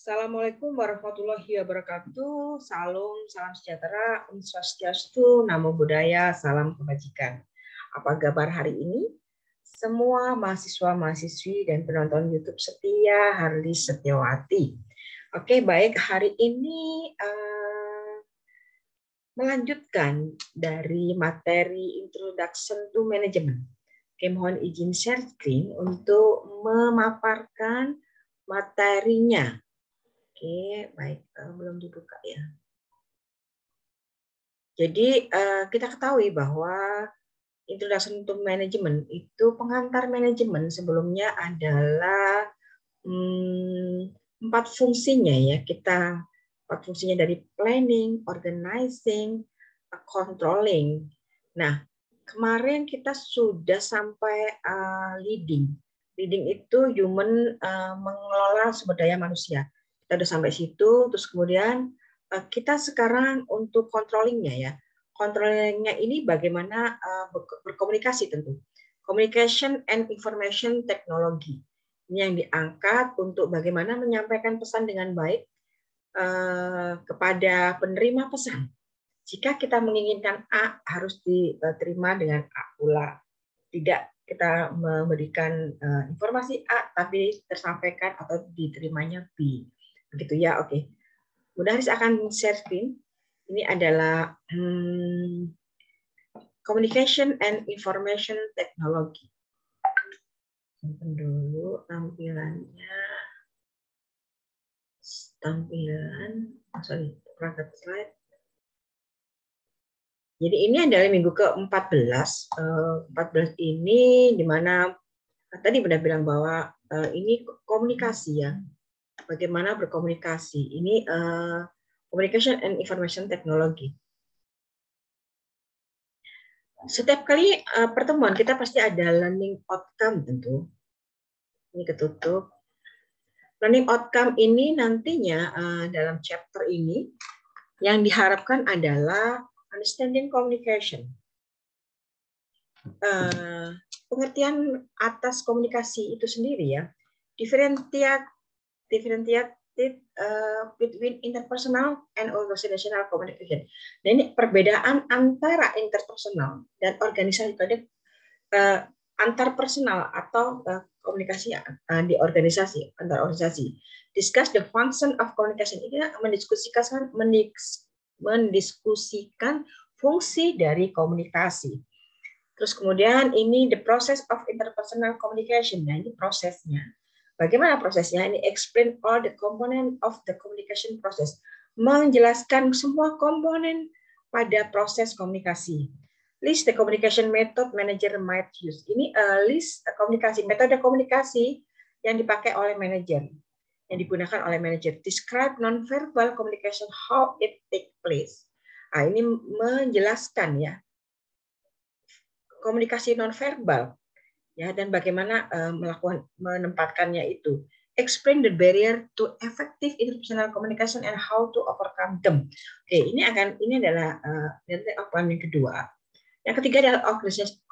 Assalamualaikum warahmatullahi wabarakatuh. Salam sejahtera, Om Swastiastu, Namo Buddhaya, salam kebajikan. Apa kabar hari ini? Semua mahasiswa-mahasiswi dan penonton YouTube setia Harli Setiawati. Oke, baik, hari ini melanjutkan dari materi Introduction to Management. Oke, mohon izin share screen untuk memaparkan materinya. Oke, baik, belum dibuka ya. Jadi kita ketahui bahwa Introduction to Management itu pengantar manajemen sebelumnya adalah 4 fungsinya ya. Empat fungsinya dari planning, organizing, controlling. Nah, kemarin kita sudah sampai leading. Leading itu human mengelola sumber daya manusia. Kita udah sampai situ, terus kemudian kita sekarang untuk controllingnya ya. Controllingnya ini bagaimana berkomunikasi tentu. Communication and Information Technology. Ini yang diangkat untuk bagaimana menyampaikan pesan dengan baik kepada penerima pesan. Jika kita menginginkan A, harus diterima dengan A pula. Tidak kita memberikan informasi A, tapi tersampaikan atau diterimanya B. Begitu ya, oke. Bunda Haris akan share screen. Ini adalah Communication and Information Technology. Simpan dulu tampilannya. Private slide. Jadi ini adalah minggu ke-14. 14 ini di mana tadi Bunda bilang bahwa ini komunikasi ya. Bagaimana berkomunikasi. Ini Communication and Information Technology. Setiap kali pertemuan kita pasti ada learning outcome tentu. Ini ketutup. Learning outcome ini nantinya dalam chapter ini yang diharapkan adalah understanding communication. Pengertian atas komunikasi itu sendiri ya. Differentiated between interpersonal and organizational communication. Nah, ini perbedaan antara interpersonal dan organisasi itu ada antar personal atau komunikasi di organisasi, antar organisasi. Discuss the function of communication. Ini mendiskusikan fungsi dari komunikasi. Terus kemudian ini the process of interpersonal communication. Nah, ini prosesnya. Bagaimana prosesnya? Ini explain all the component of the communication process. Menjelaskan semua komponen pada proses komunikasi. List the communication method manager might use. Ini list komunikasi, metode komunikasi yang dipakai oleh manajer, yang digunakan oleh manajer. Describe non-verbal communication, how it take place. Nah, ini menjelaskan ya komunikasi non-verbal ya, dan bagaimana menempatkannya itu. Explain the barrier to effective interpersonal communication and how to overcome them. Oke, ini adalah apa yang kedua. Yang ketiga adalah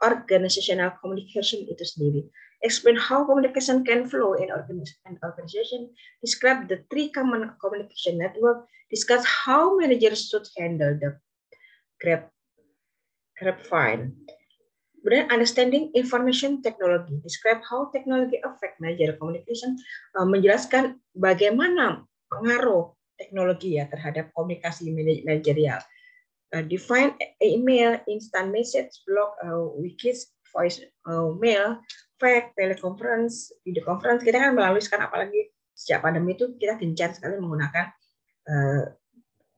organizational communication itu sendiri. Explain how communication can flow in organization. Describe the 3 common communication network. Discuss how managers should handle the grapevine. Kemudian understanding information technology, describe how technology affect manager communication, menjelaskan bagaimana pengaruh teknologi ya terhadap komunikasi manajerial. Define email, instant message, blog, wikis, voice mail, fax, teleconference, video conference. Kita kan melalui sekarang apalagi sejak pandemi itu kita gencar sekali menggunakan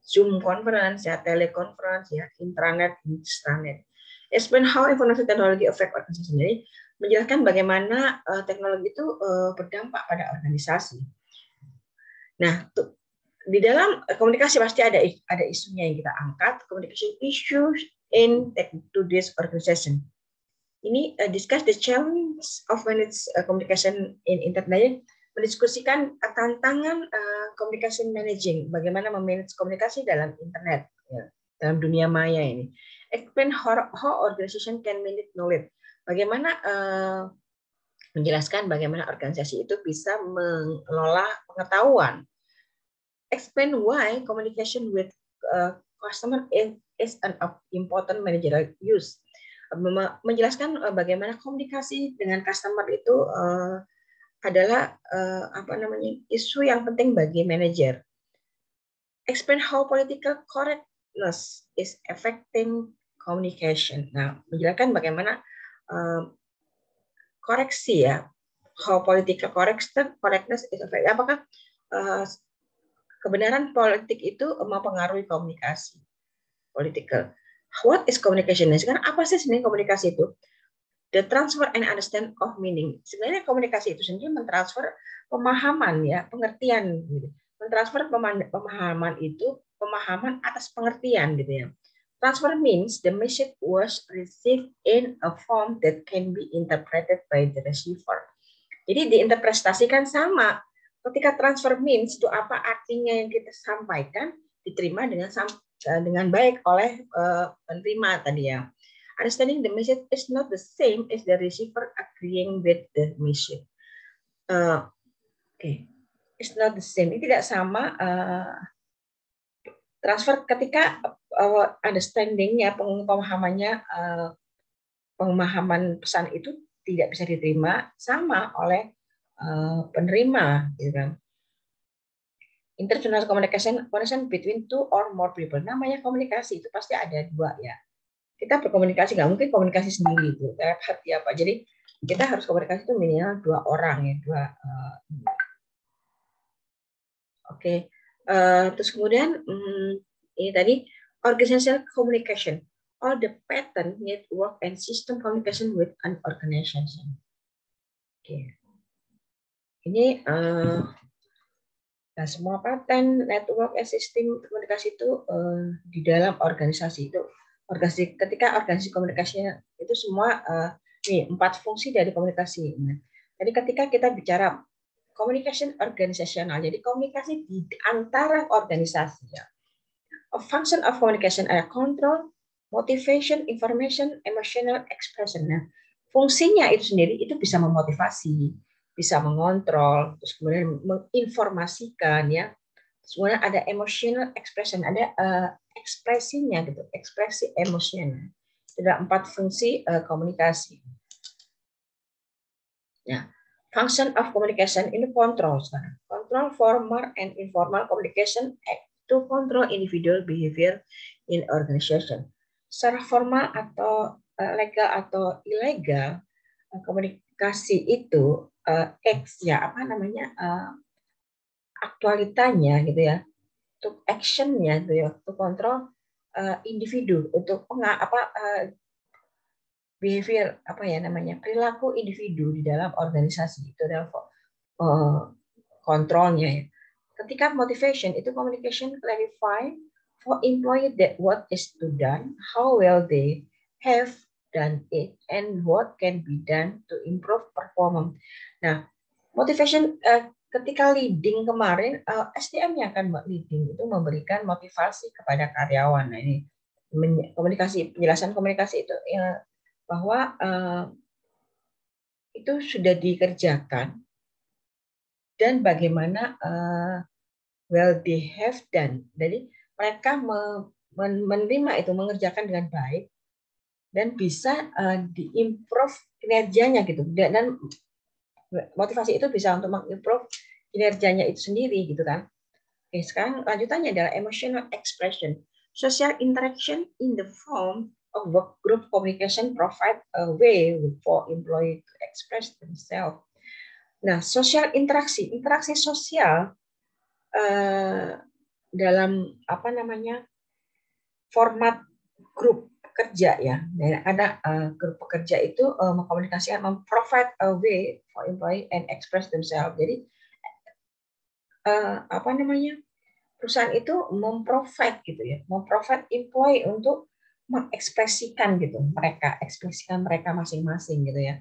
Zoom conference, ya, teleconference, ya, intranet, extranet. Explain how information technology affect organisasi. Jadi menjelaskan bagaimana teknologi itu berdampak pada organisasi. Nah, di dalam komunikasi pasti ada isunya yang kita angkat. Communication issues in today's organization. Ini discuss the challenge of manage communication in internet. Mendiskusikan tantangan communication managing, bagaimana memanage komunikasi dalam internet, ya, dalam dunia maya ini. Explain how organization can manage knowledge. Bagaimana menjelaskan bagaimana organisasi itu bisa mengelola pengetahuan explain why communication with customer is an important managerial use. Menjelaskan bagaimana komunikasi dengan customer itu adalah isu yang penting bagi manajer. Explain how political correctness is affecting communication. Nah, menjelaskan bagaimana koreksi ya, how political correctness is affecting. Apakah kebenaran politik itu mempengaruhi komunikasi political. What is communication? Sekarang apa sih sebenarnya komunikasi itu? The transfer and understand of meaning. Sebenarnya komunikasi itu sendiri mentransfer pemahaman ya, pengertian gitu. Mentransfer pemahaman itu pemahaman atas pengertian gitu ya. Transfer means the message was received in a form that can be interpreted by the receiver. Jadi diinterpretasikan sama. Ketika transfer means itu apa artinya yang kita sampaikan diterima dengan baik oleh penerima tadi ya. Understanding the message is not the same as the receiver agreeing with the message. It's not the same. Ini tidak sama. Transfer ketika understanding-nya, pemahaman pesan itu tidak bisa diterima sama oleh penerima, gitu kan. Interpersonal communication between two or more people. Namanya komunikasi itu pasti ada dua ya. Kita berkomunikasi nggak mungkin komunikasi sendiri itu. Hati apa? Jadi kita harus komunikasi itu minimal 2 orang ya, Oke. Terus kemudian ini tadi organizational communication. All the pattern, network, and system communication with an organization. Oke. Ini nah, semua pattern, network, and sistem komunikasi itu di dalam organisasi itu. Ketika organisasi komunikasinya itu semua 4 fungsi dari komunikasi. Nah, jadi ketika kita bicara communication organisasional, jadi komunikasi di antara organisasi ya. A function of communication adalah control, motivation, information, emotional expression. Nah, fungsinya itu sendiri itu bisa memotivasi, bisa mengontrol, terus kemudian menginformasikan ya. Terus kemudian ada emotional expression, ada ekspresinya gitu, ekspresi emosional. Ada 4 fungsi komunikasi. Ya. Function of communication ini control sekarang. Control formal and informal communication to control individual behavior in organization. Secara formal atau legal atau ilegal, komunikasi itu aktualitanya gitu ya, untuk actionnya gitu ya, untuk kontrol individu, untuk behavior perilaku individu di dalam organisasi itu adalah kontrolnya ya. Ketika motivation itu communication clarify for employee that what is to done, how well they have done it, and what can be done to improve performance. Nah, motivation ketika leading kemarin SDM yang akan leading itu memberikan motivasi kepada karyawan. Nah, ini penjelasan komunikasi itu bahwa itu sudah dikerjakan dan bagaimana well they have done. Jadi mereka menerima itu, mengerjakan dengan baik dan bisa diimprove kinerjanya gitu. Dan motivasi itu bisa untuk mengimprove kinerjanya itu sendiri gitu kan. Oke, sekarang lanjutannya adalah emotional expression. Social interaction in the form of work group communication provide a way for employee to express themselves. Nah, sosial interaksi sosial dalam format grup pekerja ya. Ada grup pekerja itu mengkomunikasikan, provide a way for employee and express themselves. Jadi perusahaan itu memprovide gitu ya, memprovide employee untuk mengekspresikan gitu ekspresikan mereka masing-masing gitu ya.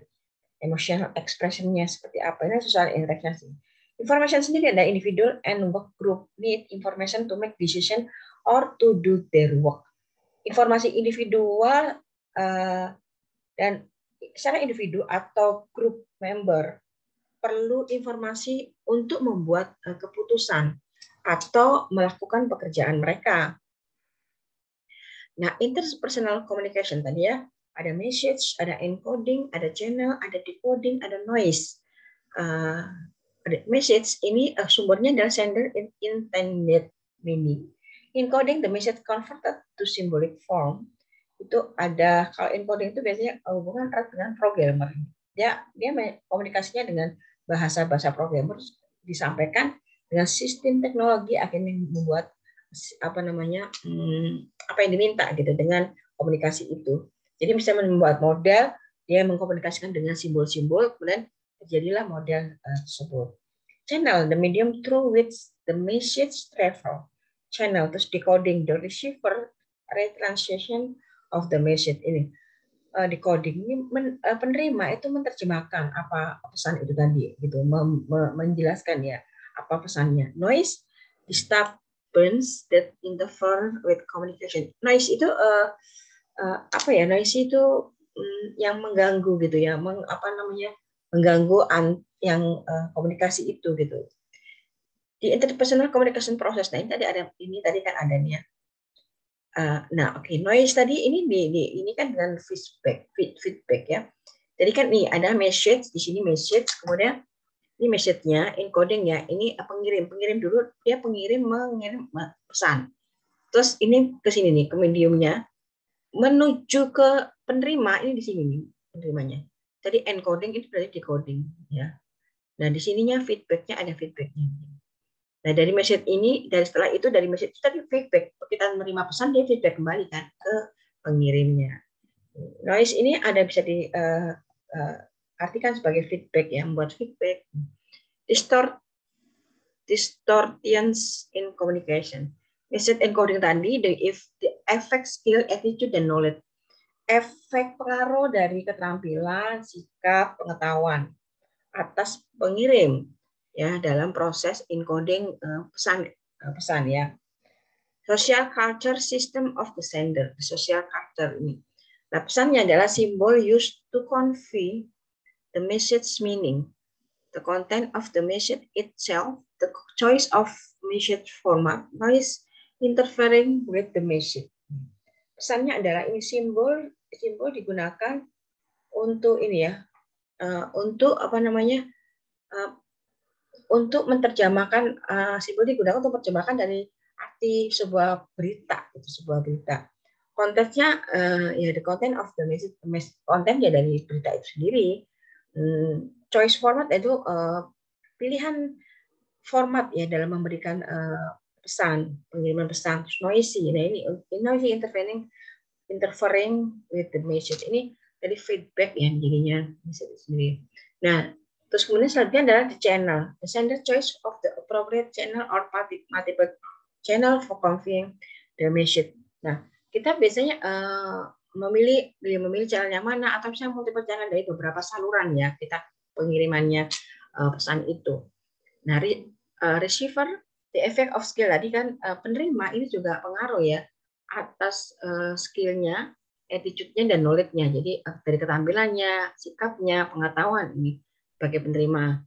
Emotional expression-nya seperti apa, ini social interaction. Information sendiri ada individual and work group need information to make decision or to do their work. Informasi individual dan secara individu atau grup member perlu informasi untuk membuat keputusan atau melakukan pekerjaan mereka. Nah, interpersonal communication tadi ya, ada message, ada encoding, ada channel, ada decoding, ada noise. Ada message ini sumbernya adalah sender intended meaning. Encoding the message converted to symbolic form. Itu ada, kalau encoding itu biasanya hubungan erat dengan programmer. Dia komunikasinya dengan bahasa-bahasa programmer disampaikan dengan sistem teknologi akhirnya membuat apa yang diminta gitu dengan komunikasi itu. Jadi bisa membuat model, dia mengkomunikasikan dengan simbol-simbol, kemudian terjadilah model tersebut. Channel, the medium through which the message travel. Channel, terus decoding, the receiver, retranslation of the message ini. Decoding ini penerima itu menerjemahkan apa pesan itu tadi, gitu, menjelaskan ya apa pesannya. Noise, disturbance that interfere with communication. Noise itu apa ya? Noise itu yang mengganggu gitu ya, mengganggu yang komunikasi itu gitu. Di interpersonal communication process, nah ini tadi kan ada nih ya. Nah, oke, noise tadi ini kan dengan feedback ya. Jadi kan nih ada message di sini message, kemudian ini message-nya, encoding ya. Ini pengirim dulu, dia mengirim pesan. Terus ini ke sini nih, ke mediumnya, menuju ke penerima, ini di sini nih penerimanya. Jadi encoding ini berarti decoding ya. Nah, di sininya feedback-nya ada feedback-nya. Nah, dari message ini, setelah itu dari message itu tadi feedback. Kita menerima pesan, dia feedback kembali kan ke pengirimnya. Noise ini ada bisa diartikan sebagai feedback ya, membuat feedback. Distortions in communication. Message encoding tadi, the effect, skill, attitude, dan knowledge. Efek pengaruh dari keterampilan, sikap, pengetahuan atas pengirim ya dalam proses encoding pesan ya. Social culture system of the sender. Social culture ini. Nah, pesannya adalah simbol used to convey the message meaning, the content of the message itself, the choice of message format, noise interfering with the message. Pesannya adalah ini simbol digunakan untuk ini ya, untuk untuk menerjemahkan, simbol digunakan untuk menerjemahkan dari arti sebuah berita, konteksnya ya the content of the message, konten ya dari berita itu sendiri. Choice format itu pilihan format ya dalam memberikan pengiriman pesan. Noisy, nah ini noisy interfering with the message, ini dari feedback yang jadinya message sendiri. Nah, terus kemudian selanjutnya adalah the channel. The sender choice of the appropriate channel or multiple channel for conveying the message. Nah, kita biasanya memilih channel yang mana, atau misalnya multiple channel dari beberapa saluran ya kita pengirimannya pesan itu. Nah, receiver, the effect of skill tadi kan penerima ini juga pengaruh ya atas skill-nya, attitude-nya, dan knowledge-nya. Jadi dari keterampilannya, sikapnya, pengetahuan ini sebagai penerima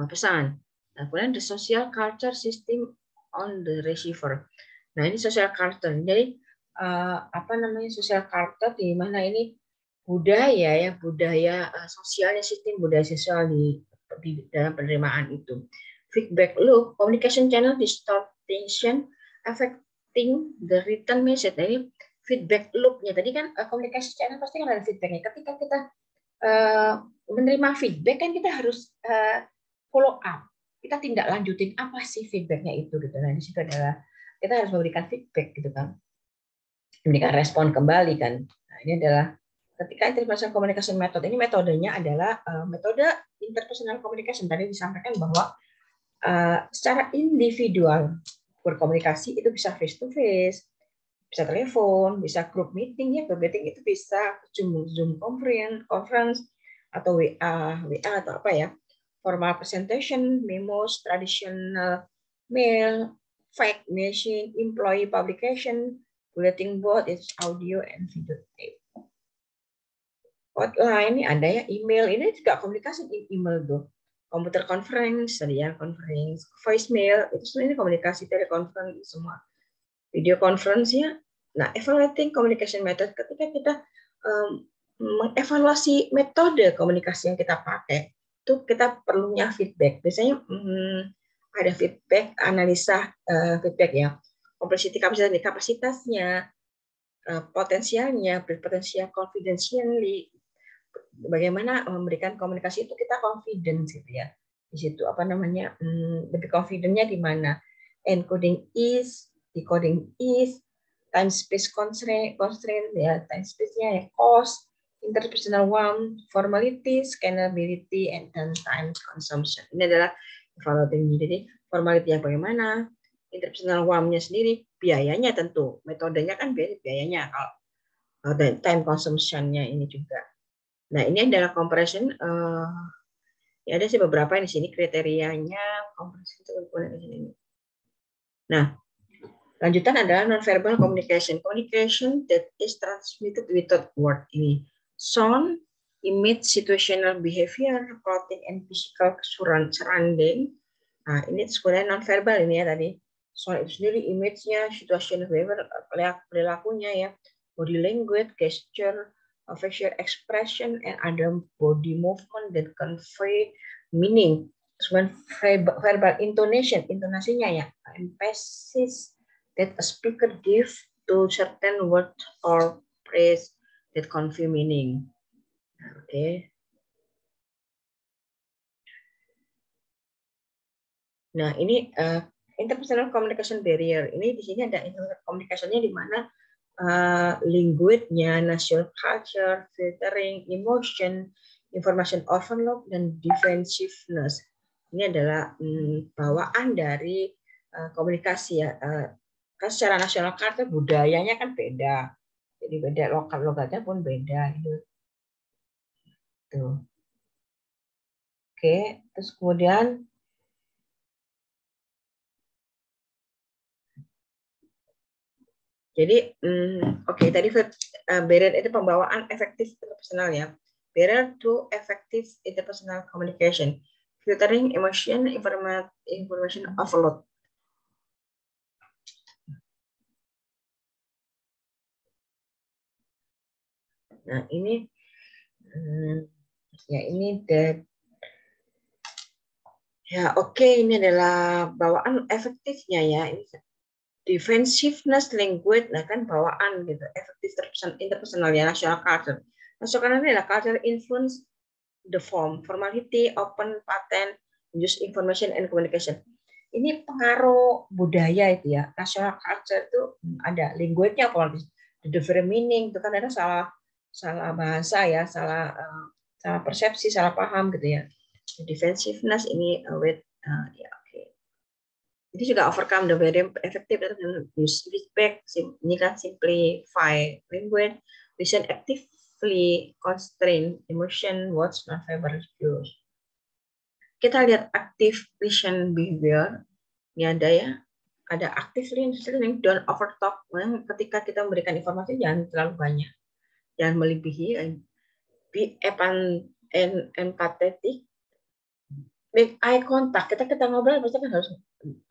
pesan. Nah, kemudian the social culture system on the receiver. Nah, ini social culture. Jadi social culture di mana ini budaya sosialnya, sistem budaya sosial di dalam penerimaan itu. Feedback loop, communication channel distortion affecting the written message. Nah, ini feedback loop-nya. Tadi kan komunikasi channel pasti kan ada feedback-nya. Ketika kita menerima feedback kan kita harus follow up. Kita tindak lanjutin apa sih feedback-nya itu gitu. Nah, di situ adalah kita harus memberikan feedback gitu kan. Memberikan respon kembali kan. Nah, ini adalah ketika interpersonal communication method, ini metodenya adalah metode interpersonal communication. Tadi disampaikan bahwa secara individual berkomunikasi itu bisa face to face, bisa telepon, bisa group meeting ya. Group meeting itu bisa Zoom conference atau WA atau apa ya. Formal presentation, memos, traditional mail, fax machine, employee publication, bulletin board, it's audio and video tape. Hotline ini ada ya, email ini juga komunikasi email tuh. Komputer conference, tadi ya, conference, voicemail, itu sebenarnya komunikasi telekonferensi semua. Video conference ya. Nah, evaluating communication method ketika kita mengevaluasi metode komunikasi yang kita pakai, itu kita perlunya feedback. Biasanya ada feedback, analisa feedback ya, complexity kapasitasnya, potensialnya, potensial confidentially, bagaimana memberikan komunikasi itu kita confidence gitu ya. Di situ apa namanya, lebih confidentnya di mana? Encoding is, decoding is, time space constraint ya, time space-nya ya, cost, interpersonal warmth, formality, scalability, and time consumption. Ini adalah evaluating. Jadi formality yang bagaimana, interpersonal warmth-nya sendiri, biayanya tentu, metodenya kan biayanya, kalau time consumption-nya ini juga. Nah, ini adalah comparison. Ya ada sih beberapa di sini kriterianya comparison itu di sini. Nah, lanjutan adalah non-verbal communication. Communication that is transmitted without word. Ini sound, image, situational behavior, clothing, and physical surrounding. Nah, ini sebenarnya non-verbal ini ya tadi. Sound itu sendiri, image-nya, situational behavior, perilakunya ya, body language, gesture, facial expression, and other body movement that convey meaning. Sebenarnya verbal intonation, intonasinya ya, emphasis that a speaker gives to certain word or phrase that convey meaning. Oke. Nah, ini interpersonal communication barrier. Ini di sini ada interpersonal communication-nya di mana language-nya, national culture, filtering, emotion, information overload, dan defensiveness. Ini adalah bawaan dari komunikasi ya. Kan secara nasional culture budayanya kan beda. Jadi beda, lokal logatnya pun beda gitu. Tuh. Oke, terus kemudian jadi, oke, tadi barrier itu pembawaan efektif interpersonal ya. Barrier to effective interpersonal communication. Filtering emotion, information overload. Nah, ini ya ini ya oke, ini adalah bawaan efektifnya ya. Ini defensiveness language, nah kan bawaan gitu, efektif interpersonal ya, national culture. National ini adalah culture influence the form, formality, open, patent, use information and communication. Ini pengaruh budaya itu ya, national culture itu ada language-nya, the different meaning itu kan ada salah bahasa ya, salah persepsi, salah paham gitu ya. Defensiveness ini ya. Ini juga overcome the very effective use feedback, ini kan simplify language, listen actively, constrain emotion, watch non-verbal cues. Kita lihat active listen behavior, ini ada active listening, don't overtalk. Ketika kita memberikan informasi jangan terlalu banyak, jangan melebihi, be empathetic, make eye contact. Kita ngobrol pasti kan harus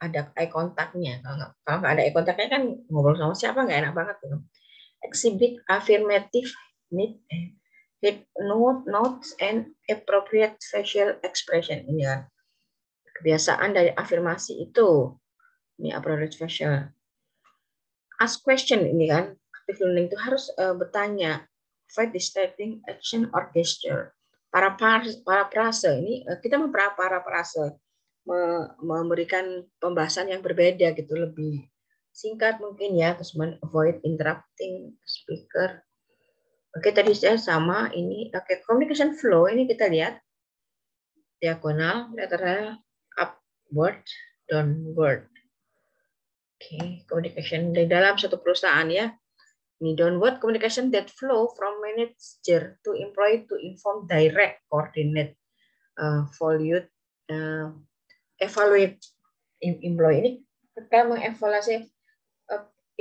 ada eye contact-nya. Kalau nggak ada eye contact-nya kan ngobrol sama siapa nggak enak banget. Exhibit affirmative need, hit notes, and appropriate facial expression. Ini kan kebiasaan dari afirmasi itu. Ini appropriate facial. Ask question ini kan. Active learning itu harus bertanya. Avoid distracting action or gesture. Para prase ini kita para prase memberikan pembahasan yang berbeda gitu, lebih singkat mungkin ya, terus avoid interrupting speaker. Oke, tadi saya sama ini. Oke, communication flow ini kita lihat diagonal, lateral, upward, downward. Oke, communication di dalam satu perusahaan ya. Ini downward communication that flow from manager to employee to inform, direct, coordinate, volute, evaluate employee. Ini ketika mengevaluasi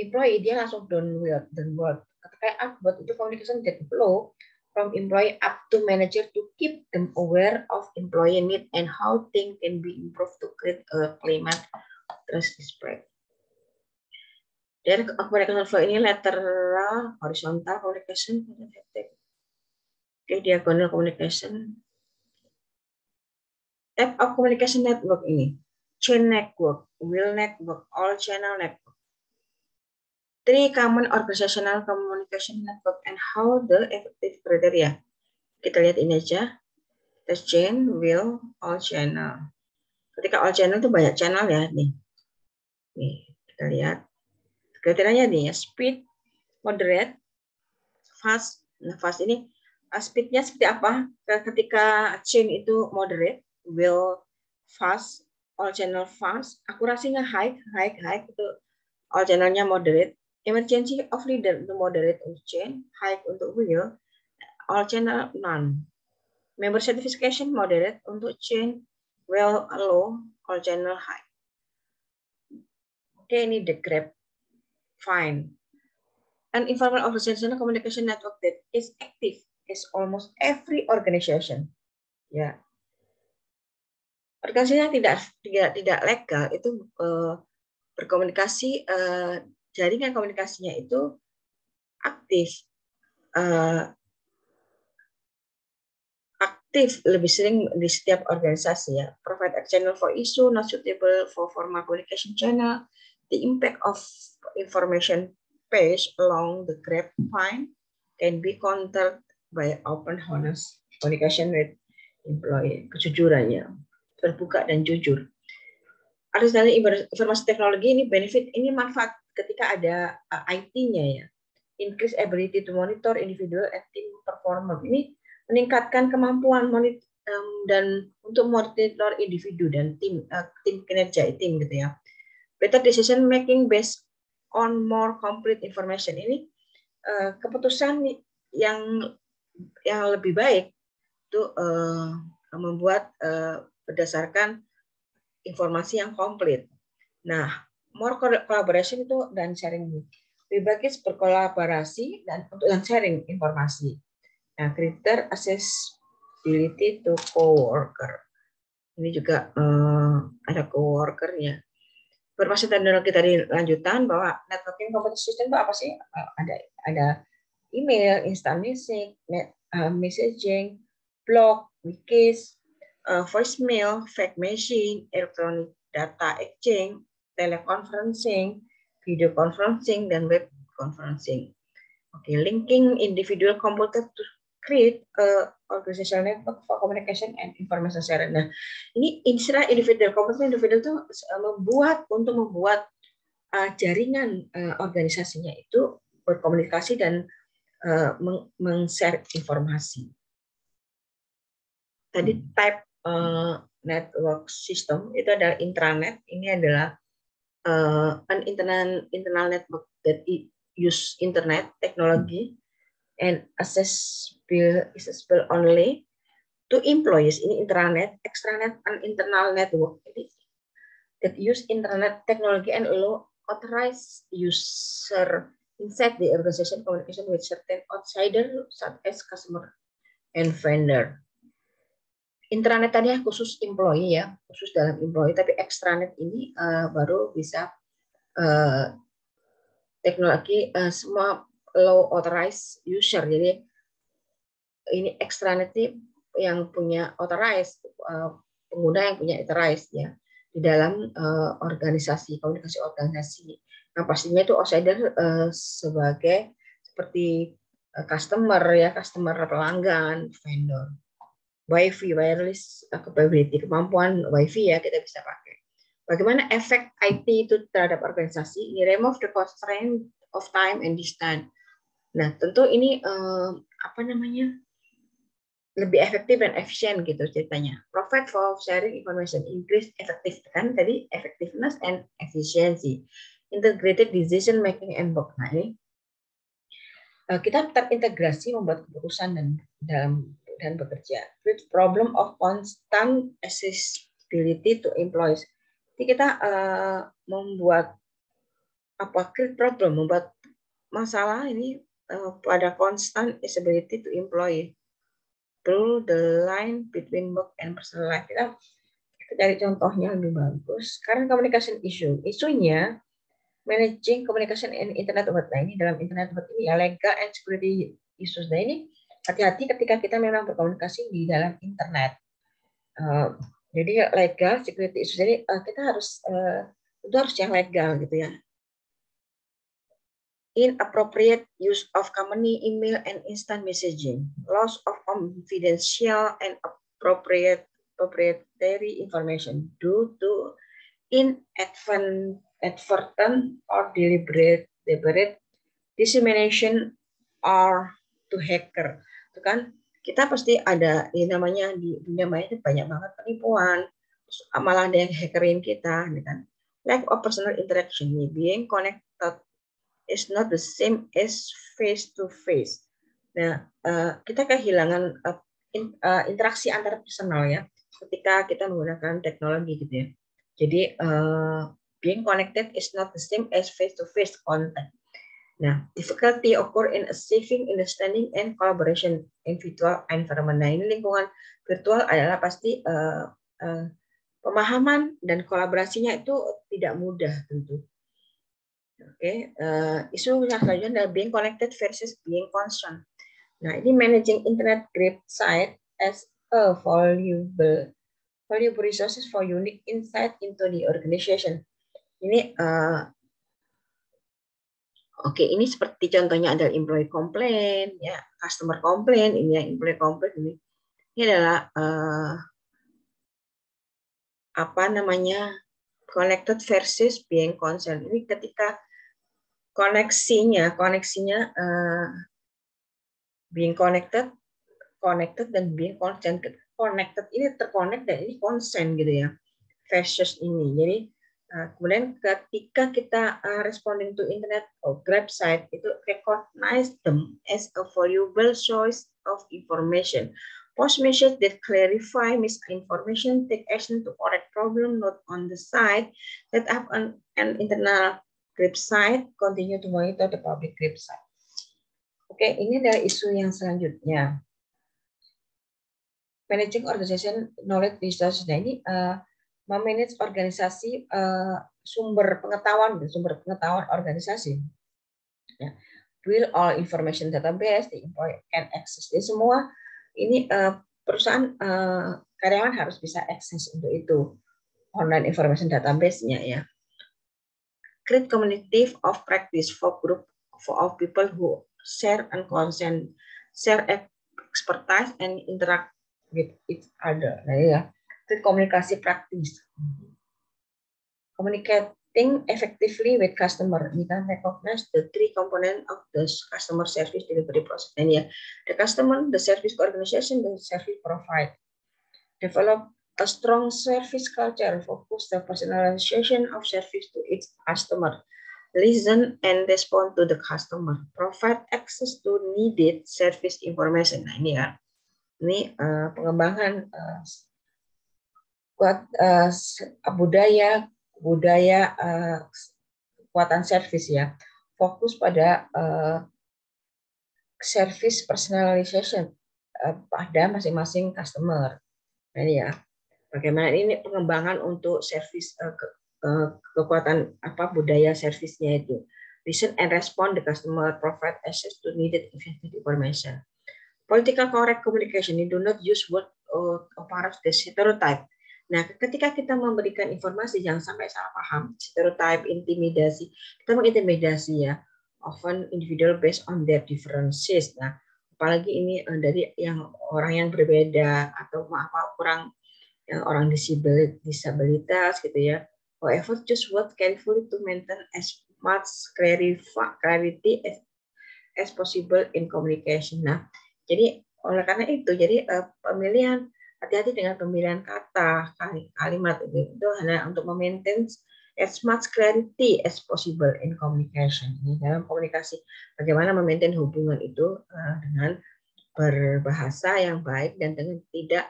employee dia langsung downward. Ketika upward itu communication that flow from employee up to manager to keep them aware of employee need and how things can be improved to create a climate trust is spread. Dan communication flow ini lateral, horizontal communication, diagonal communication. Type of communication network ini, chain network, wheel network, all channel network. Three common organizational communication network and how the effective criteria. Kita lihat ini aja. The chain, wheel, all channel. Ketika all channel itu banyak channel ya nih. Nih, kita lihat. Kriterianya nih ya, speed, moderate, fast. Nah, fast ini speednya seperti apa? Ketika chain itu moderate, wheel fast, all channel fast, akurasinya high itu all channelnya moderate. Emergency of leader itu moderate untuk chain, high untuk wheel, all channel none. Member certification moderate untuk chain, well low, all channel high. Oke, ini the graph. Fine. An informal organizational communication network that is active is almost every organization. Ya. Organisasi yang tidak legal itu berkomunikasi, jaringan komunikasinya itu aktif. Aktif lebih sering di setiap organisasi ya. Provide a channel for issue not suitable for formal communication channel. The impact of information page along the grapevine can be countered by open honest communication with employee. Kejujurannya, terbuka dan jujur. Harus dari informasi teknologi ini benefit, ini manfaat ketika ada IT-nya ya. Increase ability to monitor individual and team performance. Ini meningkatkan kemampuan dan untuk monitor individu dan tim kinerja tim gitu ya. Better decision making based on more complete information. Ini keputusan yang lebih baik itu membuat berdasarkan informasi yang komplit. Nah, more collaboration itu dan sharing. Lebih baik berkolaborasi dan sharing informasi. Nah, greater accessibility to coworker. Ini juga ada coworkernya. Informasi teknologi tadi lanjutan bahwa networking competition system itu apa sih? Ada email, instant messaging, blog, wikis, voicemail, fax machine, electronic data exchange, teleconferencing, video conferencing, dan web conferencing. Oke, linking individual computer to create organizational network for communication and information sharing. Nah, ini istilah individual computer, individual itu membuat jaringan organisasinya itu berkomunikasi dan meng-share informasi. Tadi type network system itu adalah intranet. Ini adalah an internal network that use internet technology and accessible only to employees. Ini intranet, extranet, and internal network that use internet technology and allow authorized user inside the organization communication with certain outsider such as customer and vendor. Intranet tadi khusus employee ya, khusus dalam employee, tapi extranet ini baru bisa teknologi semua low authorized user. Jadi ini extranet yang punya authorized, pengguna yang punya authorized ya di dalam organisasi, komunikasi organisasi. Nah, pastinya itu outsider sebagai seperti customer ya, customer pelanggan, vendor. Wi-Fi, wireless capability, kemampuan Wi-Fi ya kita bisa pakai. Bagaimana efek IT itu terhadap organisasi? Ini remove the constraint of time and distance. Nah, tentu ini lebih efektif dan efisien gitu ceritanya. Provide for sharing information, increase effective kan tadi effectiveness and efficiency. Integrated decision making and work. Nah, ini kita terintegrasi membuat keputusan dan bekerja. With problem of constant accessibility to employees. Jadi kita membuat create problem, membuat masalah ini pada constant is ability to employ through the line between work and personal life. Kita cari contohnya lebih bagus. Current communication issue. Isunya managing communication in internet world. Nah, ini dalam internet world ini ya, legal and security issues. Nah, ini hati-hati ketika kita memang berkomunikasi di dalam internet. Jadi legal security issues. Jadi kita harus itu harus yang legal gitu ya. Inappropriate use of company email and instant messaging, loss of confidential and proprietary information due to inadvertent or deliberate dissemination or to hacker. Itu kan kita pasti ada ini namanya di dunia maya itu banyak banget penipuan, malah ada yang hackerin kita, kan? Lack of personal interaction, being connected is not the same as face to face. Nah, kita kehilangan interaksi antar personal ya ketika kita menggunakan teknologi gitu ya. Jadi being connected is not the same as face to face contact. Nah, difficulty occur in achieving understanding and collaboration in virtual environment. Nah, ini lingkungan virtual adalah pasti pemahaman dan kolaborasinya itu tidak mudah tentu. Oke, isu yang selanjutnya adalah being connected versus being concerned. Nah, ini managing internet great site as a valuable resources for unique insight into the organization. Ini ini seperti contohnya adalah employee complaint, ya, customer complaint, ini ya employee complaint ini. Ini adalah connected versus being concerned. Ini ketika koneksinya being connected dan being concerned. Connected ini terconnect dan ini consent gitu ya, versus ini. Jadi kemudian ketika kita responding to internet or website itu recognize them as a valuable source of information. Post message that clarify misinformation, take action to correct problem not on the site, set up an internal website, continue to monitor the public website. Oke, ini adalah isu yang selanjutnya. Managing organization knowledge resources. Nah, ini memanage organisasi sumber pengetahuan organisasi. Ya. Will all information database, the employee can access. Jadi semua ini perusahaan karyawan harus bisa akses untuk itu, online information database-nya ya. Create community of practice for group of people who share and consent, share expertise and interact with each other. Nah, ya. Create komunikasi praktis. Communicating effectively with customer. We can recognize the three components of the customer service delivery process. And yeah, the customer, the service organization, the service provider. Develop a strong service culture, focus the personalization of service to its customer. Listen and respond to the customer. Provide access to needed service information. Nah, ini ya. Ini pengembangan budaya kekuatan service ya. Fokus pada service personalization pada masing-masing customer. Nah, ini ya. Bagaimana ini pengembangan untuk service kekuatan budaya servisnya itu. Listen and respond the customer, provide access to needed information. Political correct communication, you do not use word or part of the stereotype. Nah, ketika kita memberikan informasi jangan sampai salah paham, stereotype, intimidasi, kita mengintimidasi ya, often individual based on their differences. Nah, apalagi ini dari orang yang berbeda atau orang disabilitas gitu ya. However, choose word carefully to maintain as much clarity as possible in communication. Nah, jadi oleh karena itu, jadi pemilihan hati-hati dengan pemilihan kata, kalimat itu hanya untuk memaintain as much clarity as possible in communication. Ini dalam komunikasi, bagaimana memaintain hubungan itu dengan berbahasa yang baik dan dengan tidak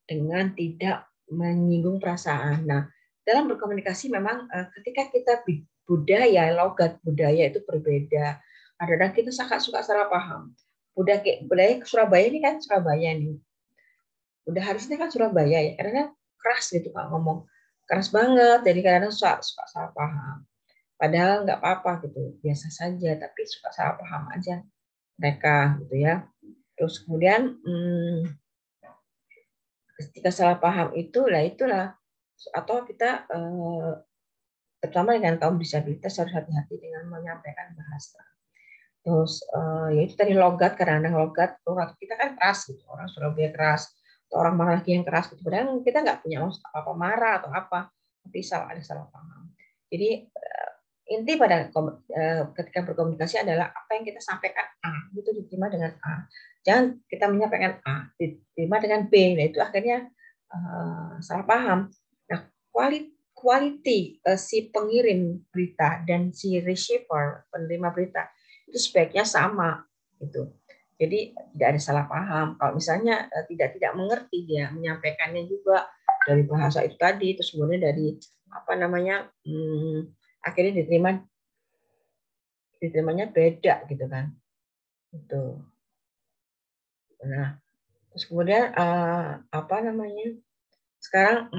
dengan tidak menyinggung perasaan. Nah, dalam berkomunikasi memang ketika kita budaya, logat budaya itu berbeda. Kadang-kadang kita suka salah paham. Budaya Surabaya ini kan Surabaya nih. Udah harusnya kan Surabaya ya, karena keras gitu Pak ngomong. Keras banget, jadi kadang-kadang suka salah paham. Padahal nggak apa-apa gitu, biasa saja, tapi suka salah paham aja mereka gitu ya. Terus kemudian ketika salah paham itulah atau kita terutama dengan kaum disabilitas harus hati-hati dengan menyampaikan bahasa. Terus ya itu tadi logat, kadang-kadang logat kita kan keras gitu, orang Surabaya keras, atau orang mana lagi yang keras gitu. Padahal kita nggak punya apa-apa marah atau apa, tapi ada salah paham. Jadi inti pada ketika berkomunikasi adalah apa yang kita sampaikan A itu diterima dengan A. Jangan kita menyampaikan A diterima dengan B. Nah itu akhirnya salah paham. Nah quality si pengirim berita dan si receiver penerima berita itu sebaiknya sama gitu. Jadi tidak ada salah paham. Kalau misalnya tidak mengerti dia menyampaikannya juga dari bahasa itu tadi, terus kemudian dari apa namanya akhirnya diterimanya beda gitu kan. Itu. Nah, terus kemudian apa namanya? Sekarang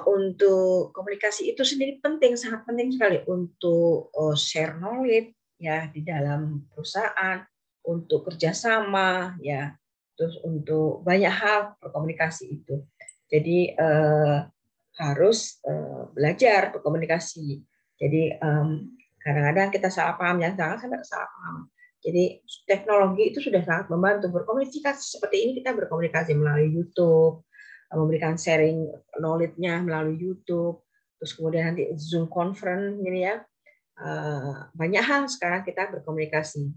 untuk komunikasi itu sendiri penting, sangat penting sekali untuk share knowledge ya di dalam perusahaan, untuk kerjasama ya, terus untuk banyak hal berkomunikasi itu. Jadi harus belajar berkomunikasi. Jadi kadang-kadang kita salah paham, jangan sampai salah paham. Jadi teknologi itu sudah sangat membantu berkomunikasi seperti ini. Kita berkomunikasi melalui YouTube, memberikan sharing knowledge-nya melalui YouTube, terus kemudian nanti Zoom conference ini ya. Banyak hal sekarang kita berkomunikasi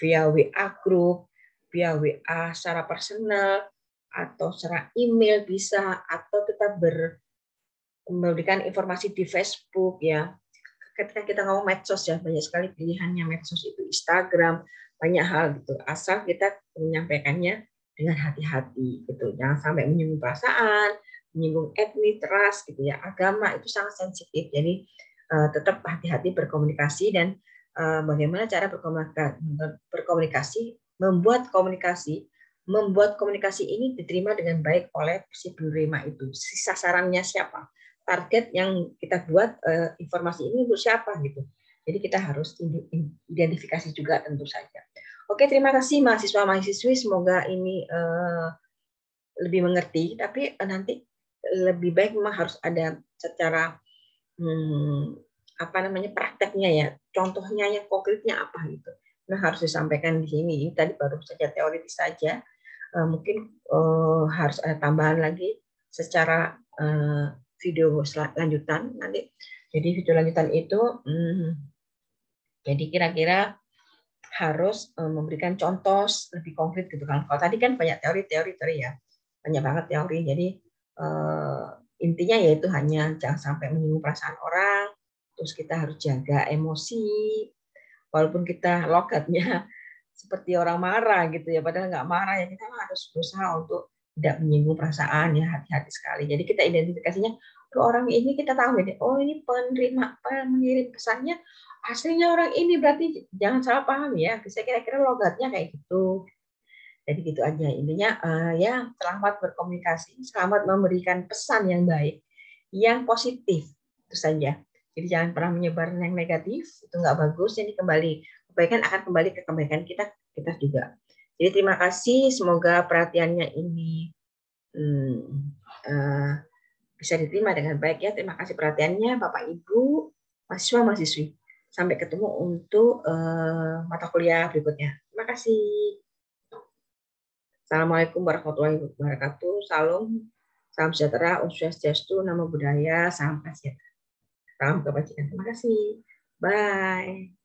via WA group, via WA secara personal, atau secara email bisa, atau kita memberikan informasi di Facebook ya. Ketika kita ngomong medsos ya, banyak sekali pilihannya medsos itu, Instagram, banyak hal gitu. Asal kita menyampaikannya dengan hati-hati gitu. Jangan sampai menyinggung perasaan, menyinggung etnis, ras gitu ya, agama itu sangat sensitif. Jadi tetap hati-hati berkomunikasi dan bagaimana cara berkomunikasi, membuat komunikasi ini diterima dengan baik oleh si penerima itu. Si sasarannya siapa? Target yang kita buat informasi ini untuk siapa gitu. Jadi kita harus identifikasi juga tentu saja. Oke, terima kasih mahasiswa-mahasiswi. Semoga ini lebih mengerti. Tapi nanti lebih baik memang harus ada secara apa namanya prakteknya ya. Contohnya yang konkretnya apa gitu. Nah harus disampaikan di sini. Ini tadi baru saja teoritis saja. Mungkin harus ada tambahan lagi secara video lanjutan nanti. Jadi video lanjutan itu jadi kira-kira harus memberikan contoh lebih konkret gitu kan. Kalau tadi kan banyak teori ya, banyak banget teori. Jadi intinya yaitu hanya jangan sampai menyinggung perasaan orang. Terus kita harus jaga emosi, walaupun kita logatnya seperti orang marah gitu ya, padahal nggak marah ya, kita harus berusaha untuk tidak menyinggung perasaan ya, hati-hati sekali. Jadi kita identifikasinya, orang ini kita tahu ya, oh ini pengirim pesannya aslinya orang ini, berarti jangan salah paham ya. Saya kira-kira logatnya kayak gitu. Jadi gitu aja intinya ya, selamat berkomunikasi, selamat memberikan pesan yang baik, yang positif itu saja. Jadi jangan pernah menyebar yang negatif, itu nggak bagus. Jadi kebaikan akan kembali ke kebaikan kita juga. Jadi terima kasih, semoga perhatiannya ini bisa diterima dengan baik ya. Terima kasih perhatiannya Bapak Ibu, mahasiswa-mahasiswi. Sampai ketemu untuk mata kuliah berikutnya. Terima kasih. Assalamualaikum warahmatullahi wabarakatuh. Salam sejahtera, Om Swastiastu, Namo Buddhaya, salam kebajikan. Terima kasih. Bye.